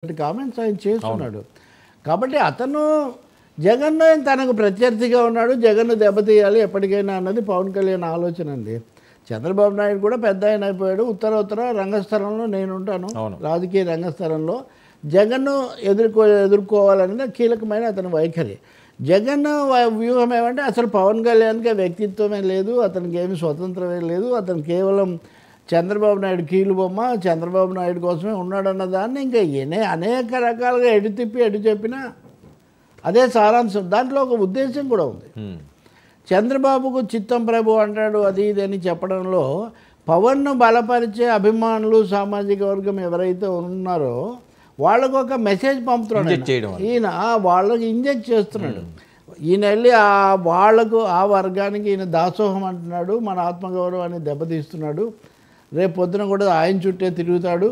Comments ఆయన చేస్తున్నాడు. కాబట్టి అతను జగన్ తనకు ప్రత్యర్థిగా ఉన్నాడు, జగన్ను దెబ్బతీయాలి ఎప్పటికైనా అన్నది పవన్ కళ్యాణ్ ఆలోచన అండి. చంద్రబాబు నాయుడు కూడా పెద్ద ఆయన అయిపోయాడు. ఉత్తర రంగస్థలంలో నేనుంటాను, రాజకీయ రంగస్థలంలో జగన్ను ఎదుర్కోవాలనేది కీలకమైన అతని వైఖరి. జగన్ వ్యూహం ఏమంటే అసలు పవన్ కళ్యాణ్కి వ్యక్తిత్వమే లేదు, అతనికి ఏమి స్వతంత్రమే లేదు, అతను కేవలం చంద్రబాబు నాయుడు కీలుబొమ్మ, చంద్రబాబు నాయుడు కోసమే ఉన్నాడన్న దాన్ని ఇంకా అనేక రకాలుగా ఎటు తిప్పి ఎటు చెప్పినా అదే సారాంశం. దాంట్లో ఒక ఉద్దేశం కూడా ఉంది. చంద్రబాబుకు చిత్తం ప్రభు అంటాడు అది ఇది అని చెప్పడంలో పవన్ను బలపరిచే అభిమానులు సామాజిక వర్గం ఎవరైతే ఉన్నారో వాళ్ళకు ఒక మెసేజ్ పంపుతున్నాడు ఈయన, వాళ్ళకి ఇంజెక్ట్ చేస్తున్నాడు. ఈయన వెళ్ళి వాళ్లకు ఆ వర్గానికి ఈయన దాసోహం అంటున్నాడు, మన ఆత్మగౌరవాన్ని దెబ్బతీస్తున్నాడు, రేపు పొద్దున కూడా ఆయన చుట్టే తిరుగుతాడు.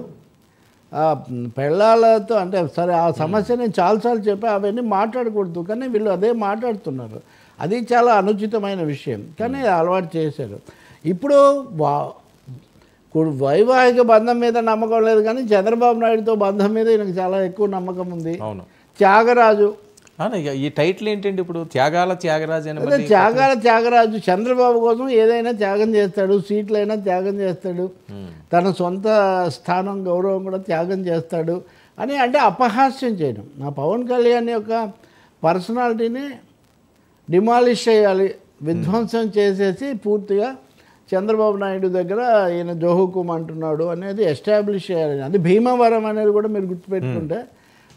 పెళ్ళాలతో అంటే సరే ఆ సమస్య నేను చాలాసార్లు చెప్పా, అవన్నీ మాట్లాడకూడదు, కానీ వీళ్ళు అదే మాట్లాడుతున్నారు. అది చాలా అనుచితమైన విషయం, కానీ అలవాటు చేశారు. ఇప్పుడు వైవాహిక బంధం మీద నమ్మకం లేదు, కానీ చంద్రబాబు నాయుడుతో బంధం మీద ఈయనకు చాలా ఎక్కువ నమ్మకం ఉంది. త్యాగరాజు ఈ టైటిల్ ఏంటండి ఇప్పుడు? త్యాగరాజు అదే త్యాగరాజు చంద్రబాబు కోసం ఏదైనా త్యాగం చేస్తాడు, సీట్లైనా త్యాగం చేస్తాడు, తన సొంత స్థానం గౌరవం కూడా త్యాగం చేస్తాడు అని అంటే అపహాస్యం చేయడం. నా పవన్ కళ్యాణ్ యొక్క పర్సనాలిటీని డిమాలిష్ చేయాలి, విధ్వంసం చేసేసి పూర్తిగా చంద్రబాబు నాయుడు దగ్గర ఈయన జోహుకుం అంటున్నాడు అనేది ఎస్టాబ్లిష్ చేయాలి. అది భీమవరం అనేది కూడా మీరు గుర్తుపెట్టుకుంటే,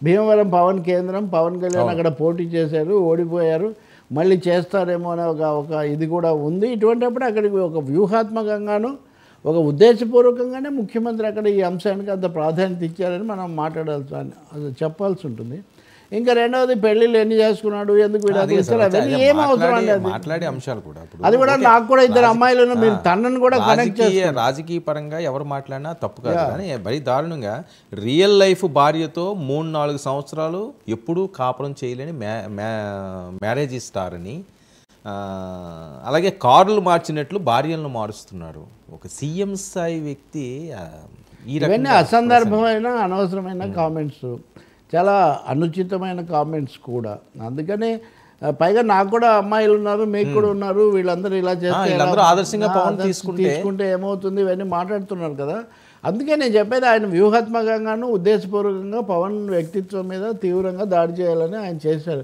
భీమవరం పవన్ కేంద్రం, పవన్ కళ్యాణ్ అక్కడ పోటీ చేశారు, ఓడిపోయారు, మళ్ళీ చేస్తారేమో అనే ఒక ఇది కూడా ఉంది. ఇటువంటిప్పుడు అక్కడికి ఒక వ్యూహాత్మకంగాను ఒక ఉద్దేశపూర్వకంగానే ముఖ్యమంత్రి అక్కడ ఈ అంశానికి అంత ప్రాధాన్యత ఇచ్చారని మనం చెప్పాల్సి ఉంటుంది. ఇంకా రెండవది పెళ్ళిళ్ళు ఎన్ని చేసుకున్నాడు, ఎందుకు ఏం అవసరం అండి, మాట్లాడే అంశాలు కూడా అది కూడా నాకు కూడా ఇద్దరు అమ్మాయిలు మీరు తనను కూడా కనెక్ట్ చేస్తారు. రాజకీయ పరంగా ఎవరు మాట్లాడినా తప్పు కాదు, కానీ మరీ దారుణంగా రియల్ లైఫ్ భార్యతో 3-4 సంవత్సరాలు ఎప్పుడూ కాపురం చేయలేని మ్యారేజ్ ఇస్తారని, అలాగే కార్లు మార్చినట్లు భార్యలను మారుస్తున్నారు ఒక సీఎం స్థాయి వ్యక్తి. ఇవన్నీ అసందర్భమైన అనవసరమైన కామెంట్స్, చాలా అనుచితమైన కామెంట్స్ కూడా. అందుకనే పైగా నాకు కూడా అమ్మాయిలు ఉన్నారు, మీకు కూడా ఉన్నారు, వీళ్ళందరూ ఇలా చేస్తే ఆదర్శంగా పవన్ తీసుకుంటే ఏమవుతుంది ఇవన్నీ మాట్లాడుతున్నారు కదా. అందుకే నేను చెప్పేది ఆయన వ్యూహాత్మకంగాను ఉద్దేశపూర్వకంగా పవన్ వ్యక్తిత్వం మీద తీవ్రంగా దాడి చేయాలని ఆయన చేశారు.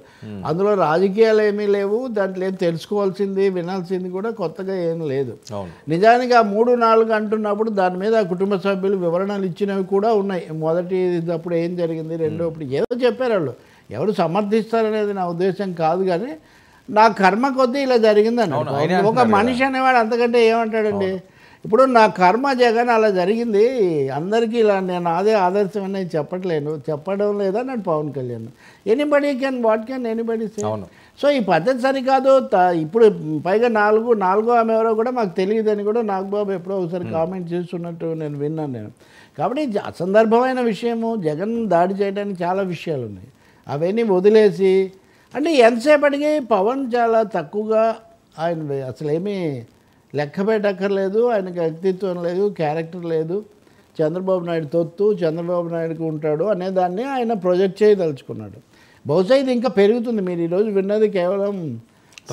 అందులో రాజకీయాలు ఏమీ లేవు, దాంట్లో ఏం తెలుసుకోవాల్సింది వినాల్సింది కూడా కొత్తగా ఏం లేదు. నిజానికి ఆ 3-4 అంటున్నప్పుడు దాని మీద కుటుంబ సభ్యులు వివరణలు ఇచ్చినవి కూడా ఉన్నాయి. మొదటి అప్పుడు ఏం జరిగింది, రెండో అప్పుడు ఏదో చెప్పారు వాళ్ళు, ఎవరు సమర్థిస్తారనేది నా ఉద్దేశం కాదు, కానీ నా కర్మ కొద్దీ ఇలా జరిగిందని ఒక మనిషి అనేవాడు అంతకంటే ఏమంటాడండి. ఇప్పుడు నా కర్మ జగన్ అలా జరిగింది, అందరికీ ఇలా నేను అదే ఆదర్శం అనేది చెప్పడం లేదా నేను Pawan Kalyan. Anybody what can anybody say. So ఈ పద్ధతి సరికాదు. ఇప్పుడు పైగా నాలుగో ఆమె ఎవరో కూడా మాకు తెలియదని కూడా నాగబాబు ఎప్పుడో ఒకసారి కామెంట్ చేస్తున్నట్టు నేను విన్నాను. కాబట్టి అసందర్భమైన విషయము, జగన్ దాడి చేయడానికి చాలా విషయాలు ఉన్నాయి, అవన్నీ వదిలేసి అంటే ఎంతసేపటికి పవన్ చాలా తక్కువగా, ఆయన అసలు ఏమీ లెక్క పెట్టక్కర్లేదు, ఆయనకి వ్యక్తిత్వం లేదు, క్యారెక్టర్ లేదు, చంద్రబాబు నాయుడు తొత్తు, చంద్రబాబు నాయుడుకి ఉంటాడు అనేదాన్ని ఆయన ప్రొజెక్ట్ చేయదలుచుకున్నాడు. బహుశా ఇది ఇంకా పెరుగుతుంది. మీరు ఈరోజు విన్నది కేవలం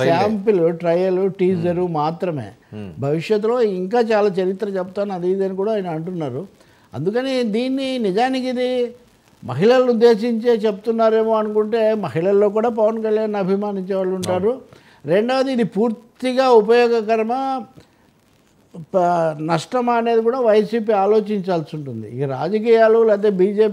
శాంపిల్, ట్రయల్, టీజరు మాత్రమే. భవిష్యత్తులో ఇంకా చాలా చరిత్ర చెప్తాను అది ఇది అని కూడా ఆయన అంటున్నారు. అందుకని దీన్ని నిజానికి ఇది మహిళలను ఉద్దేశించే చెప్తున్నారేమో అనుకుంటే, మహిళల్లో కూడా పవన్ కళ్యాణ్ అభిమానించే వాళ్ళు ఉంటారు. రెండవది ఇది పూర్తిగా ఉపయోగకరమా నష్టమా అనేది కూడా వైసీపీ ఆలోచించాల్సి ఉంటుంది. ఈ రాజకీయాలు లేకపోతే బీజేపీ